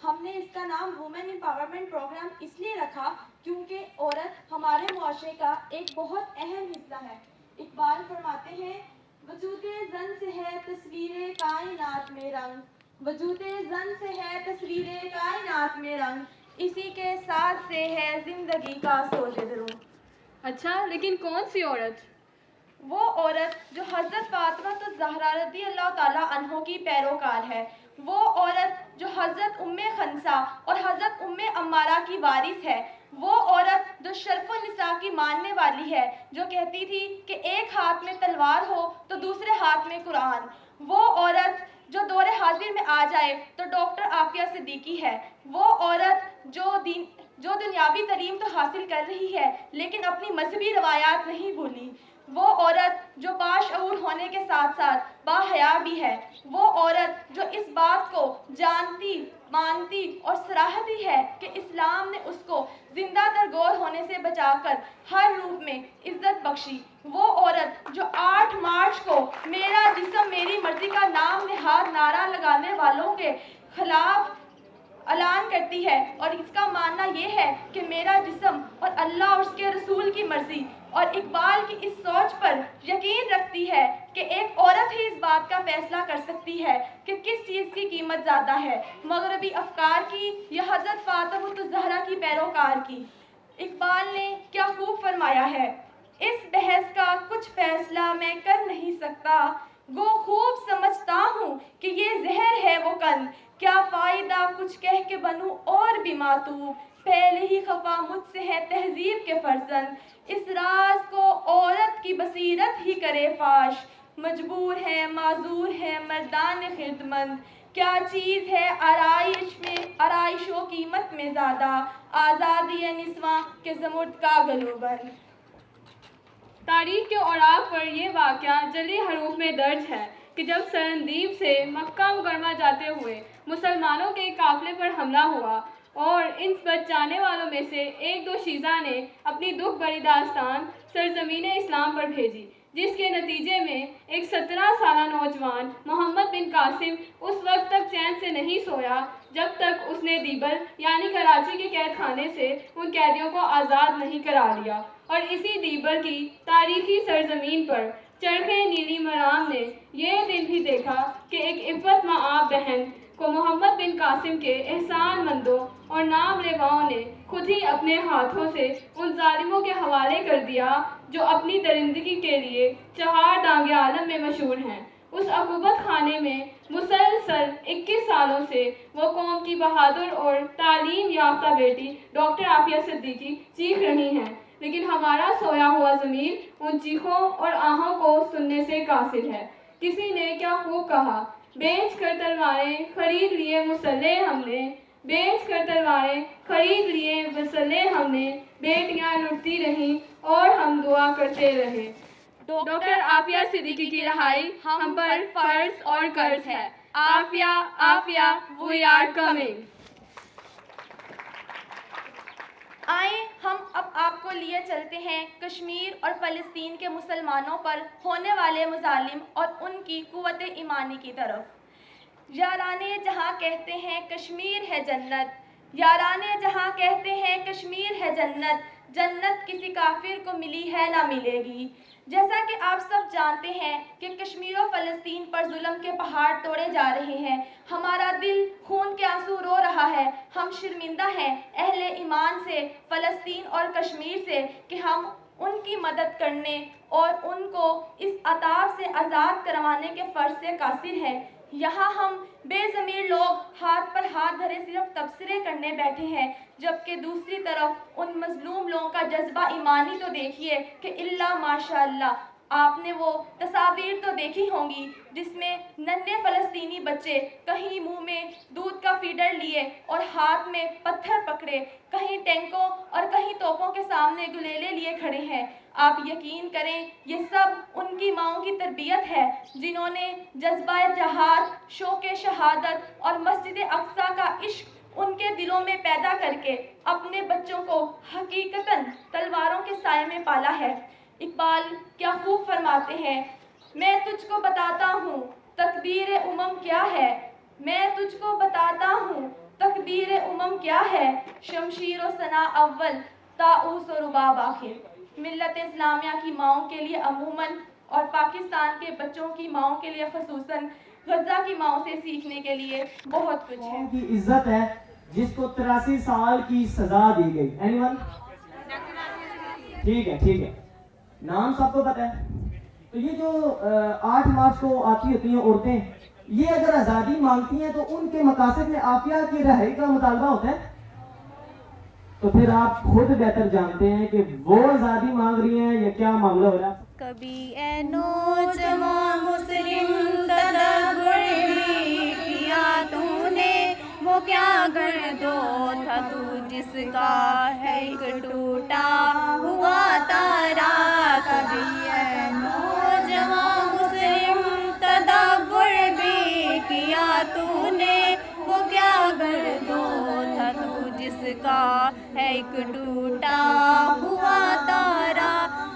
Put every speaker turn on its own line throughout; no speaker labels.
ہم نے اس کا نام وومن امپاورمنٹ پروگرام اس لیے رکھا کیونکہ عورت ہمارے معاشرے کا ایک بہت اہم حصہ ہے۔ اقبال فرماتے ہیں وجود زن سے ہے تصویر کائنات میں رنگ، وجود زن سے ہے تصویر کائنات میں رنگ، اسی کے ساتھ سے ہے زندگی کا سوز دروں۔
اچھا لیکن کون سی عورت؟
وہ عورت جو حضرت فاطمہ الزہرا رضی اللہ تعالیٰ عنہ کی پیروکار ہے، وہ عورت جو حضرت ام خنسا اور حضرت ام عمارہ کی وارث ہے، وہ عورت جو شرف النساء کی ماننے والی ہے، جو کہتی تھی کہ ایک ہاتھ میں تلوار ہو تو دوسرے ہاتھ میں قرآن، وہ عورت جو دور حاضر میں آ جائے تو ڈاکٹر عافیہ صدیقی ہے، وہ عورت جو دنیاوی تعلیم تو حاصل کر رہی ہے لیکن اپنی مذہبی روایات نہیں بھولی، وہ عورت جو باشعور ہونے کے ساتھ ساتھ باحیا بھی ہے، وہ عورت جو اس بات کو جانتی مانتی اور سراہتی ہے کہ اسلام نے اس کو زندہ درگور ہونے سے بچا کر ہر روپ میں عزت بخشی، وہ عورت جو 8 مارچ کو میرا جسم میری مرضی کا نام نہاد نعرہ لگانے والوں کے خلاف اعلان کرتی ہے اور اس کا ماننا یہ ہے کہ میرا جسم اور اللہ اور اس کے رسول کی مرضی، اور اقبال کی اس سوچ پر یقین رکھتی ہے کہ ایک عورت ہی اس بات کا فیصلہ کر سکتی ہے کہ کس چیز کی قیمت زیادہ ہے، مغربی افکار کی یا حضرت فاطمہ الزہرا کی پیروکار کی۔ اقبال نے کیا خوب فرمایا ہے، اس بحث کا کچھ فیصلہ میں کر نہیں سکتا، گو خوب سمجھتا ہوں کہ یہ زہر ہے وہ قند، کیا فائدہ کچھ کہہ کے بنوں اور بھی ماتوب، پہلے ہی خفا مجھ سے ہے تہذیب کے فرزند، اس راز کو عورت کی بصیرت ہی کرے فاش، مجبور ہے معذور ہے مردان خردمند، کیا چیز ہے آرائش و قیمت میں زیادہ، آزادی نسواں کے زمرد کا گلوبند۔
تاریخ کے اوراق پر یہ واقعہ جلی حروف میں درج ہے کہ جب سرندیپ سے مکہ مکرمہ جاتے ہوئے مسلمانوں کے قافلے پر حملہ ہوا اور ان بچ جانے والوں میں سے 1-2 شیزاں نے اپنی دکھ بھری داستان سرزمین اسلام پر بھیجی، جس کے نتیجے میں ایک 17 سالہ نوجوان محمد بن قاسم اس وقت تک چین سے نہیں سویا جب تک اس نے دیبل یعنی کراچی کے قید خانے سے ان قیدیوں کو آزاد نہیں کرا لیا، اور اسی دیبل کی تاریخی سرزمین پر چرخے نیلی مرام نے یہ دن بھی دیکھا کہ ایک عفت مآب بہن کو محمد بن قاسم کے احسان مندوں اور نام لیواؤں نے خود ہی اپنے ہاتھوں سے ان ظالموں کے حوالے کر دیا جو اپنی درندگی کے لیے 4 دانگے عالم میں مشہور ہیں۔ اس عقوبت خانے میں مسلسل 21 سالوں سے وہ قوم کی بہادر اور تعلیم یافتہ بیٹی ڈاکٹر عافیہ صدیقی چیخ رہی ہیں، لیکن ہمارا سویا ہوا ضمیر ان چیخوں اور آہوں کو سننے سے قاصر ہے۔ کسی نے کیا خوب کہا، بیچ کر تلواریں خرید لیے مسلح ہم نے، بیچ کر تلواریں خرید لیے مسلح ہم نے، بیٹیاں لٹتی رہیں اور ہم دعا کرتے رہے۔ ڈاکٹر عافیہ صدیقی کی رہائی ہم پر فرض اور قرض ہے۔ Aafia Aafia we are coming.
آئیں ہم اب آپ کو لیے چلتے ہیں کشمیر اور فلسطین کے مسلمانوں پر ہونے والے مظالم اور ان کی قوت ایمانی کی طرف۔ یارانے جہاں کہتے ہیں کشمیر ہے جنت، یارانے جہاں کہتے ہیں کشمیر ہے جنت، جنت کسی کافر کو ملی ہے نہ ملے گی۔ جیسا کہ آپ سب جانتے ہیں کہ کشمیر و فلسطین پر ظلم کے پہاڑ توڑے جا رہے ہیں، ہمارا دل خون کے آنسو رو رہا ہے، ہم شرمندہ ہیں اہل ایمان سے، فلسطین اور کشمیر سے کہ ہم ان کی مدد کرنے اور ان کو اس عذاب سے آزاد کروانے کے فرض سے قاصر ہیں۔ یہاں ہم بے ضمیر لوگ ہاتھ پر ہاتھ دھرے صرف تبصرے کرنے بیٹھے ہیں، جبکہ دوسری طرف ان مظلوم لوگوں کا جذبہ ایمانی تو دیکھیے کہ الا ماشاء اللہ۔ آپ نے وہ تصاویر تو دیکھی ہوں گی جس میں ننھے فلسطینی بچے کہیں منہ میں دودھ کا فیڈر لیے اور ہاتھ میں پتھر پکڑے، کہیں ٹینکوں اور کہیں توپوں کے سامنے گلیلے لیے کھڑے ہیں۔ آپ یقین کریں یہ سب ان کی ماؤں کی تربیت ہے جنہوں نے جذبہ جہاد، شوق شہادت اور مسجد اقصیٰ کا عشق ان کے دلوں میں پیدا کر کے اپنے بچوں کو حقیقتاً تلواروں کے سائے میں پالا ہے۔ اقبال کیا خوب فرماتے ہیں، میں تجھ کو بتاتا ہوں تقدیر امم کیا ہے میں تجھ کو بتاتا ہوں، تقدیر امم کیا ہے، شمشیر و ثنا اول طاؤس و رباب آخر۔ ملت اسلامیہ کی ماؤں کے لیے عموماً اور پاکستان کے بچوں کی ماؤں کے لیے خصوصاً غزہ کی ماؤں سے سیکھنے کے لیے بہت کچھ ہے۔
قوم کی عزت ہے جس کو 83 سال کی سزا دی گئی۔ Any one? ٹھیک ہے، نام سب کو پتہ ہے۔ تو یہ جو 8 مارچ کو آتی ہوتی ہیں عورتیں، یہ اگر آزادی مانگتی ہیں تو ان کے مقاصد میں عافیہ کی رہائی کا مطالبہ ہوتا ہے، تو پھر آپ خود بہتر جانتے ہیں کہ وہ آزادی مانگ رہی ہیں یا کیا معاملہ ہو رہا ہے۔
کبھی اے نوجوان مسلم تدبر بھی کیا تو نے، وہ کیا گردو تھا تو جس کا ہے ایک ٹوٹا ہوا تارا۔ کبھی اے نوجوان مسلم تدبر بھی کیا تو نے، وہ کیا گردو تھا تو جس کا ہے ایک ٹوٹا ہوا تارا۔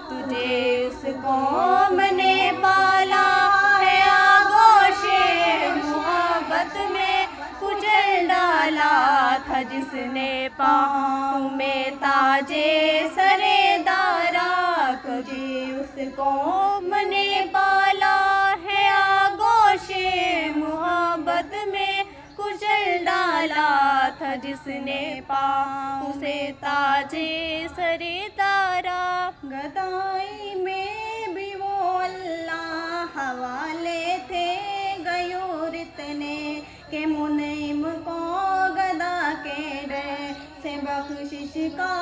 تجھے اس قوم نے پالا ہے آغوش محبت میں، کچل ڈالا تھا جس نے پاؤں میں تاجے سرے دارا۔ تجھے اس قوم نے پالا ہے آغوش محبت میں، کچل ڈالا تھا جس نے پاؤں سے تاجے سرے دارا۔ گدائی میں بھی وہ اللہ حوالے تھے غیور اتنے کہ منعم کو گدا کے ڈر سے بخشش کا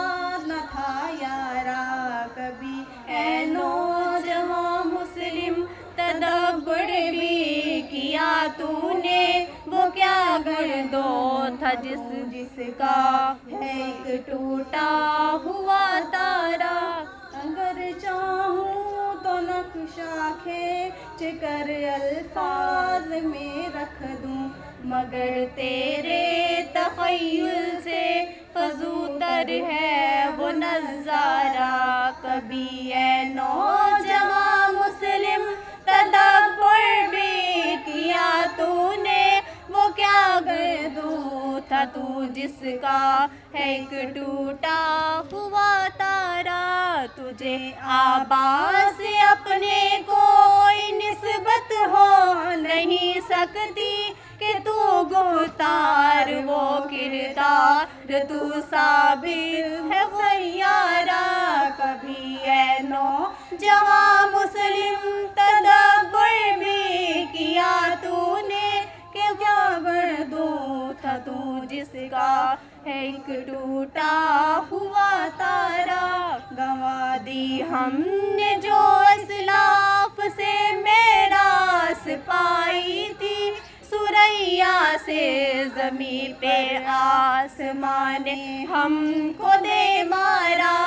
نہ تھا یارا۔ کبھی اے نوجوان مسلم تدبر بھی کیا تو نے، وہ کیا گردو تھا جس کا ہے ایک ٹوٹا ہوا تارا۔ اگر چاہوں تو نقشہ کھینچ کر الفاظ میں رکھ دوں، مگر تیرے تخیل سے فزوتر ہے وہ نظارہ۔ کبھی اے نوجوان مسلم تدبر بھی کیا تو نے، وہ کیا گردو تھا تو جس کا ہے ایک ٹوٹا ہوا تارا۔ تجھے آبا سے اپنے کوئی نسبت ہو نہیں سکتی کہ تو گفتار وہ کردار تو ثابت ہے غیارہ۔ کبھی اے نوجوان مسلم تدبر بھی کیا تو نے، کہ کیا گردو تھا تو جس کا ہے ایک ٹوٹا ہوا تارا۔ گنوا دی ہم نے جو اسلاف سے میراث پائی تھی، سریا سے زمیں پہ آسمان نے ہم کو دے مارا۔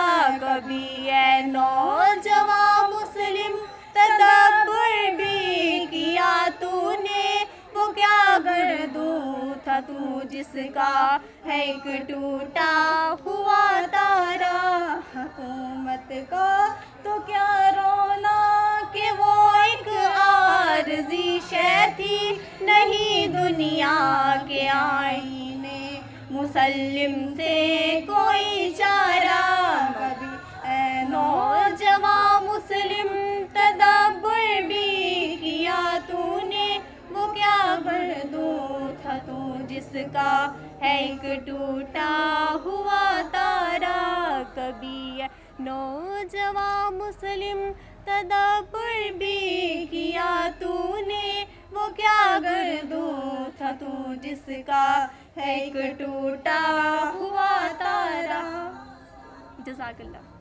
کبھی اے نوجوان مسلم تدبر بھی کیا تو نے، وہ کیا گردو تھا تو جس کا ہے ایک ٹوٹا ہوا تارا۔ حکومت کا تو کیا رونا کہ وہ ایک عارضی شے تھی، نہیں دنیا کے آئینے مسلم سے کوئی چارہ۔ کبھی اے نوجوان مسلم تدبر بھی کیا تو نے، وہ کیا گردو تھا تو جس کا ہے ایک ٹوٹا ہوا تارا۔ کبھی نوجوان مسلم تدبر بھی کیا تو نے، وہ کیا گردو تھا تو جس کا ہے ایک ٹوٹا ہوا تارا۔ جزاک اللہ۔